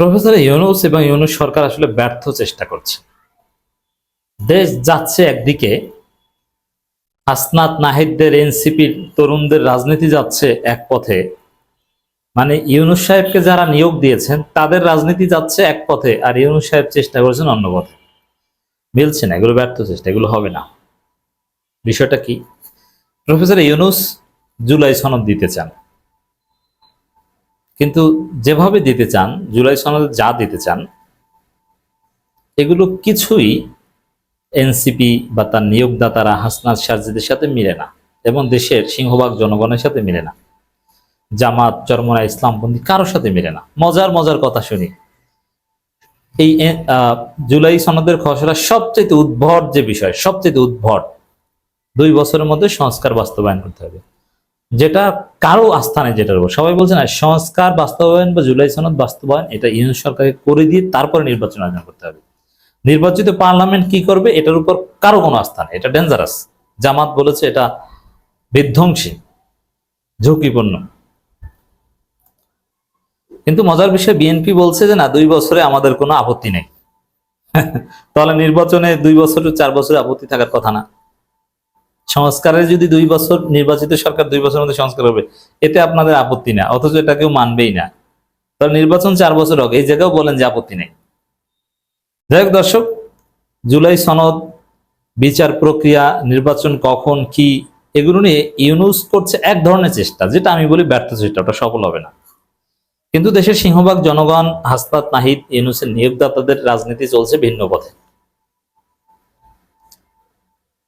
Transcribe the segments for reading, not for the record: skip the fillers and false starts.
Professor Yunus এবং ইউনূস সরকার আসলে ব্যর্থ চেষ্টা করছে। দেশ যাচ্ছে একদিকে, হাসনাত নাহিদদের এনসিপির তরুণদের রাজনীতি যাচ্ছে এক পথে, মানে ইউনূস সাহেবকে যারা নিয়োগ দিয়েছেন তাদের রাজনীতি যাচ্ছে এক পথে, আর ইউনূস সাহেব চেষ্টা করছেন অন্য পথে। মিলছে না, এগুলো ব্যর্থ চেষ্টা, এগুলো হবে না। বিষয়টা কি? প্রফেসর ইউনূস জুলাই সনদ দিতে চান, কিন্তু যেভাবে দিতে চান, জুলাই সনদে যা দিতে চান, এগুলো কিছুই এনসিপি বা তার নিয়োগদাতারা হাসনাত সার্জিদের সাথে মিলে না, এবং দেশের সিংহভাগ জনগণের সাথে মিলে না। জামাত, চরমোনা, ইসলামপন্থী কারোর সাথে মিলে না। মজার মজার কথা শুনি, এই জুলাই সনদের খসড়া সবচেয়ে উদ্ভট যে বিষয়, সবচেয়ে উদ্ভট, 2 বছরের মধ্যে সংস্কার বাস্তবায়ন করতে হবে, যেটা কারো আস্থা নেই। যেটার উপর সবাই বলছে না, সংস্কার বাস্তবায়ন বা জুলাই সনদ বাস্তবায়ন এটা ইউনূস সরকারকে করে দিয়ে তারপরে নির্বাচন আয়োজন করতে হবে। নির্বাচিত পার্লামেন্ট কি করবে এটার উপর কারো কোনো আস্থা নেই, এটা ডেঞ্জারাস। জামাত বলেছে এটা বিধ্বংসী, ঝুঁকিপূর্ণ। কিন্তু মজার বিষয়, বিএনপি বলছে যে না, 2 বছরে আমাদের কোনো আপত্তি নেই। তাহলে নির্বাচনে 2 বছর 4 বছরে আপত্তি থাকার কথা না। সংস্কারে যদি 2 বছর, নির্বাচিত সরকার 2 বছরের মধ্যে সংস্কার হবে, এতে আপনাদের আপত্তি না, অথচ এটা কেউ মানবেই না। তাহলে নির্বাচন 4 বছর হোক, এই জায়গাও বলেন যে আপত্তি নেই। যাই হোক দর্শক, জুলাই সনদ, বিচার প্রক্রিয়া, নির্বাচন কখন কি, এগুলো নিয়ে ইউনূস করছে এক ধরনের চেষ্টা, যেটা আমি বলি ব্যর্থ চেষ্টা, ওটা সফল হবে না। কিন্তু দেশের সিংহভাগ জনগণ, হাসনাত নাহিদ, ইউনূসের নিয়োগদাতাদের রাজনীতি চলছে ভিন্ন পথে।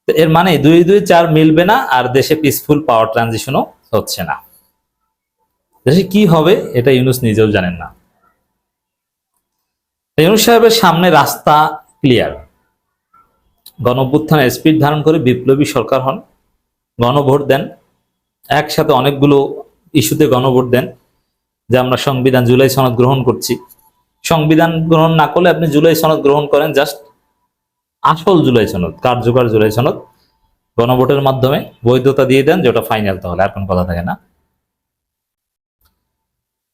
এর মানে 2 2 4 মিলবে না, আর দেশে পিসফুল পাওয়ার ট্রানজিশনও হচ্ছে না। দেশে কি হবে এটা ইউনূস নিজেও জানেন না। ইউনূস সাহেবের সামনে রাস্তা ক্লিয়ার। গণঅভ্যুত্থানের স্পিড ধারণ করে বিপ্লবী সরকার হন, গণভোট দেন, একসাথে অনেকগুলো ইস্যুতে গণভোট দেন, যে আমরা সংবিধান, জুলাই সনদ গ্রহণ করছি। সংবিধান গ্রহণ না করলে আপনি জুলাই সনদ গ্রহণ করেন, জাস্ট আসল জুলাই সনদ, কার্যকর জুলাই সনদ, গণভোটের মাধ্যমে বৈধতা দিয়ে দেন, যেটা ফাইনাল, তাহলে আর কোনো কথা থাকে না।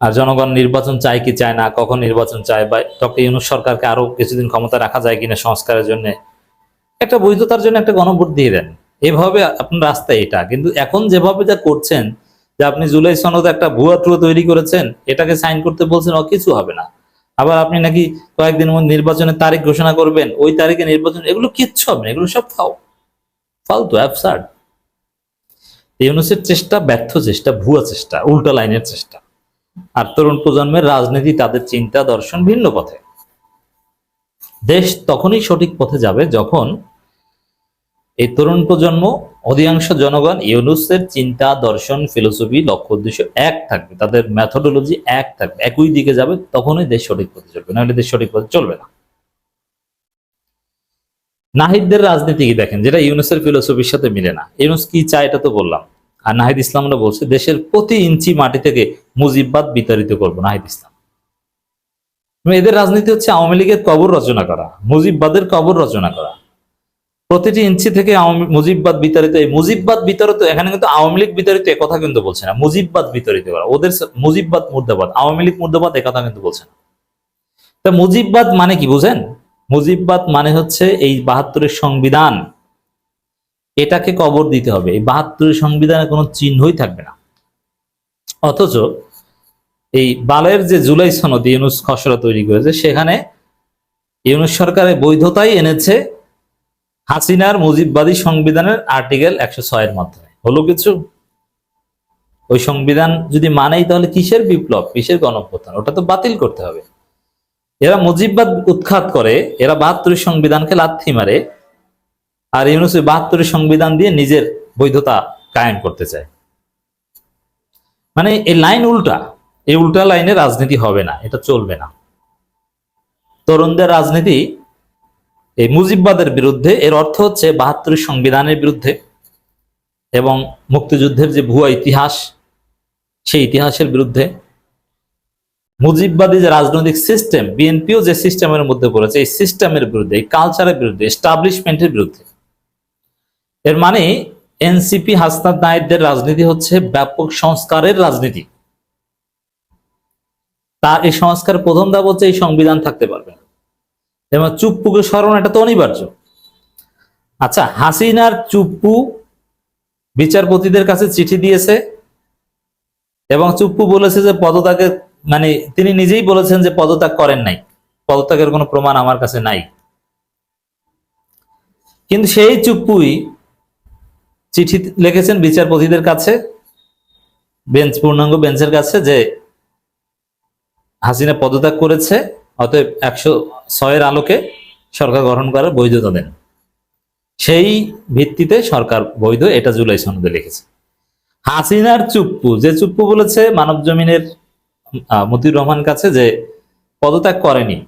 আর জনগণ নির্বাচন চায় কি চায় না, কখন নির্বাচন চায়, বা ডক্টর ইউনূস সরকারকে আরো কিছুদিন ক্ষমতা রাখা যায় কিনা সংস্কারের জন্য, একটা বৈধতার জন্য একটা গণভোট দিয়ে দেন। এভাবে আপনার রাস্তা এটা। কিন্তু এখন যেভাবে যা করছেন, যে আপনি জুলাই সনদে একটা ভুয়া ট্রু তৈরি করেছেন, এটাকে সাইন করতে বলছেন, কিছু হবে না। আবার আপনি নাকি কয়েকদিনের মধ্যে নির্বাচনের তারিখ ঘোষণা করবেন, ওই তারিখে নির্বাচন, এগুলো কিচ্ছু হবে না, এগুলো সব ফালতু, অ্যাবসার্ড। ইউনূসের চেষ্টা ব্যর্থ চেষ্টা, ভুয়া চেষ্টা, উল্টা লাইনের চেষ্টা। আর তরুণ প্রজন্মের রাজনীতি, তাদের চিন্তা দর্শন ভিন্ন পথে। দেশ তখনই সঠিক পথে যাবে যখন এই তরুণ প্রজন্ম, অধিকাংশ জনগণ ইউনূসের চিন্তা দর্শন, ফিলোসফি, লক্ষ্য উদ্দেশ্য এক থাকবে, তাদের মেথোডোলজি এক থাকবে, একই দিকে যাবে, তখনই দেশ সঠিক পথে চলবে, নাহলে দেশ সঠিক পথে চলবে না। নাহিদদের রাজনীতি কি দেখেন, যেটা ইউনূসের ফিলোসফির সাথে মিলে না। ইউনূস কি চায় এটা তো বললাম। আর নাহিদ ইসলামরা বলছে দেশের প্রতি ইঞ্চি মাটি থেকে মুজিববাদ বিতাড়িত করবো, নাহিদ ইসলাম। এদের রাজনীতি হচ্ছে আওয়ামী লীগের কবর রচনা করা, মুজিববাদের কবর রচনা করা। প্রতিটি ইঞ্চি থেকে মুজিববাদ বিতাড়িত। এই মুজিববাদ বিতাড়িত, এখানে কিন্তু আওয়ামী লীগ বিতাড়িত একথা কিন্তু বলছে না, মুজিববাদ বিতাড়িত করা, ওদের মুজিববাদ মুর্দাবাদ, আওয়ামী লীগ মুর্দাবাদ একথা কিন্তু বলছে না। তা মুজিববাদ মানে কি বুঝেন? মুজিববাদ মানে হচ্ছে এই 72-এর সংবিধান, এটাকে কবর দিতে হবে। এই 72-এর সংবিধানে কোনো চিহ্নই থাকবে না। অথচ এই বালের যে জুলাই সনদ ইউনূস খসড়া তৈরি করেছে, সেখানে ইউনূস সরকারের বৈধতাই এনেছে হাসিনার মুজিববাদী সংবিধানের আর্টিকেল 106-এর মাধ্যমে। হলো কিছু? ওই সংবিধান যদি মানেই, তাহলে কিসের বিপ্লব, কিসের গণঅভ্যুত্থান? ওটা তো বাতিল করতে হবে। এরা মুজিববাদ উৎখাত করে, এরা 72-এর সংবিধানকে লাথি মারে, আর ইউনূস 72-এর সংবিধান দিয়ে নিজের বৈধতা কায়েম করতে চায়। মানে এই লাইন উল্টা, এই উল্টা লাইনে রাজনীতি হবে না, এটা চলবে না। তরুণদের রাজনীতি এই মুজিববাদের বিরুদ্ধে, এর অর্থ হচ্ছে 72-এর সংবিধানের বিরুদ্ধে, এবং মুক্তিযুদ্ধের যে ভুয়া ইতিহাস, সেই ইতিহাসের বিরুদ্ধে। মুজিববাদী যে রাজনৈতিক সিস্টেম, বিএনপিও যে সিস্টেমের মধ্যে পড়েছে, এই সিস্টেমের বিরুদ্ধে, এই কালচারের বিরুদ্ধে, এস্টাবলিশমেন্টের বিরুদ্ধে। এর মানে এনসিপি, হাসনাত নাহিদদের রাজনীতি হচ্ছে ব্যাপক সংস্কারের রাজনীতি। তার এই সংস্কার প্রথম ধাপ হচ্ছে এই সংবিধান থাকতে পারবে না। যেমন চুপ্পুকে স্মরণ, এটা তো অনিবার্য। আচ্ছা, হাসিনার চুপ্পু বিচারপতিদের কাছে চিঠি দিয়েছে এবং চুপ্পু বলেছে যে পদত্যাগের, মানে তিনি নিজেই বলেছেন যে পদত্যাগ করেন নাই, পদত্যাগের কোনো প্রমাণ আমার কাছে নাই। কিন্তু সেই চুপ্পুই চিঠি লিখেছেন বিচারপতিদের কাছে, পূর্ণাঙ্গ বেঞ্চের কাছে, যে হাসিনা পদত্যাগ করেছে, অতএব 106-এর আলোকে সরকার গঠন করার বৈধতা দেন। সেই ভিত্তিতে সরকার বৈধ, এটা জুলাই সনদে লিখেছে। হাসিনার চুপ্পু, যে চুপ্পু বলেছে মানব জমিনের মতিউর রহমান কাছে যে পদত্যাগ করেনি,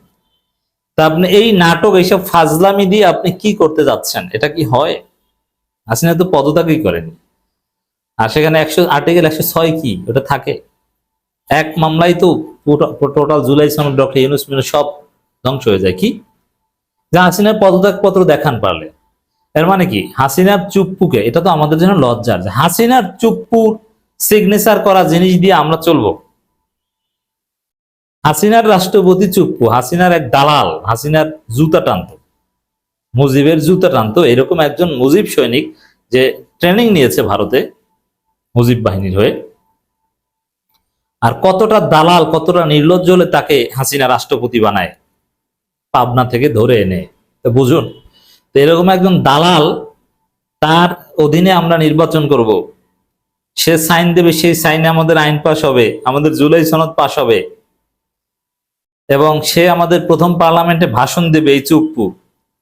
তা আপনি এই নাটক, এইসব ফাজলামি দিয়ে আপনি কি করতে যাচ্ছেন? এটা কি হয়? হাসিনা তো পদত্যাগই করেনি, আর সেখানে আর্টিকেল 106 কি ওটা থাকে? এক মামলায় তো টোটাল জুলাই সনদ ডক্টর ইউনূস মিনূস সব ধ্বংস হয়ে যায়। কি যে হাসিনার পদত্যাগ পত্র দেখান পারলে, এর মানে কি হাসিনার চুপ্পুকে, এটা তো আমাদের জন্য লজ্জার যে হাসিনার চুপ্পুর সিগনেচার করা জিনিস দিয়ে আমরা চলবো। হাসিনার রাষ্ট্রপতি চুপ্পু, হাসিনার এক দালাল, হাসিনার জুতা টানতো, মুজিবের জুতা টানতো, এরকম একজন মুজিব সৈনিক যে ট্রেনিং নিয়েছে ভারতে মুজিব বাহিনীর হয়ে। আর কতটা দালাল, কতটা নির্লজ্জ হলে তাকে হাসিনা রাষ্ট্রপতি বানায়, পাবনা থেকে ধরে এনে। তো বুঝুন, তো এরকম একজন দালাল, তার অধীনে আমরা নির্বাচন করব, সে সাইন দেবে, সেই সাইনে আমাদের আইন পাস হবে, আমাদের জুলাই সনদ পাস হবে, এবং সে আমাদের প্রথম পার্লামেন্টে ভাষণ দেবে, এই চুপ্পু।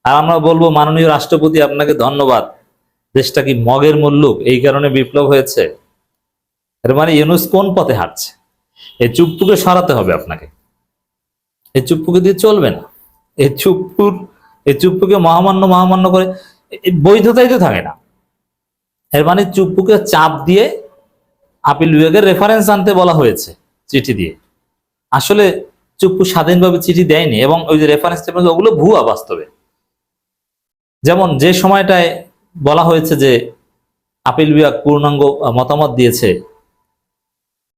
আর আমরা বলবো মাননীয় রাষ্ট্রপতি আপনাকে ধন্যবাদ, দেশটা কি মগের মুল্লুক, এই কারণে বিপ্লব হয়েছে। এর মানে ইউনূস কোন পথে হাঁটছে? এই চুপ্পুকে সরাতে হবে আপনাকে, এই চুপ্পুকে দিয়ে চলবে না। এই চুপ্পুকে মহামান্য করে বৈধতাই তো থাকে না। এর মানে চুপ্পুকে চাপ দিয়ে আপিল বিভাগের রেফারেন্স আনতে বলা হয়েছে চিঠি দিয়ে। আসলে চুপ্পু স্বাধীনভাবে চিঠি দেয়নি, এবং ওই যে রেফারেন্স ওগুলো ভুয়া বাস্তবে। যেমন যে সময়টায় বলা হয়েছে যে আপিল বিভাগ পূর্ণাঙ্গ মতামত দিয়েছে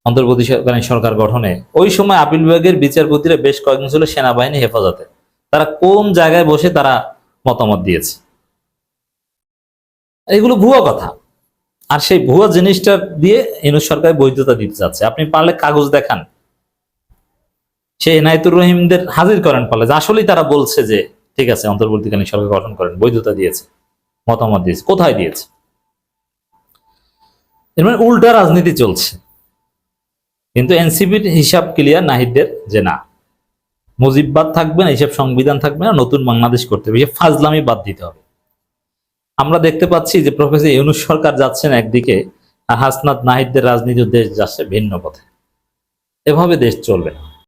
অন্তর্বর্তীকালীন সরকার গঠনে, ওই সময় আপিল বিভাগের বিচারপতিরা বেশ কয়েকজন ছিল সেনাবাহিনী হেফাজতে। তারা কোন জায়গায় বসে তারা মতামত দিয়েছে? এগুলো ভুয়া কথা। আর সেই ভুয়া জিনিসটা দিয়ে ইউনূস সরকার বৈধতা দিতে যাচ্ছে। আপনি পারলে কাগজ দেখান, সেই এনায়েতুর রহিমদের হাজির করেন, পারলে যে আসলেই তারা বলছে যে ঠিক আছে অন্তর্বর্তীকালীন সরকার গঠন করেন, বৈধতা দিয়েছে, মতামত দিয়েছে, কোথায় দিয়েছে? এর মানে উল্টা রাজনীতি চলছে। কিন্তু এনসিপির হিসাব ক্লিয়ার, নাহিদদের, যে না, মুজিববাদ থাকবে না, এইসব সংবিধান থাকবে না, নতুন বাংলাদেশ করতে হবে, ফাজলামি বাদ দিতে হবে। আমরা দেখতে পাচ্ছি যে প্রফেসর ইউনূস সরকার যাচ্ছেন একদিকে, আর হাসনাত নাহিদদের রাজনীতির দেশ যাচ্ছে ভিন্ন পথে। এভাবে দেশ চলবে না।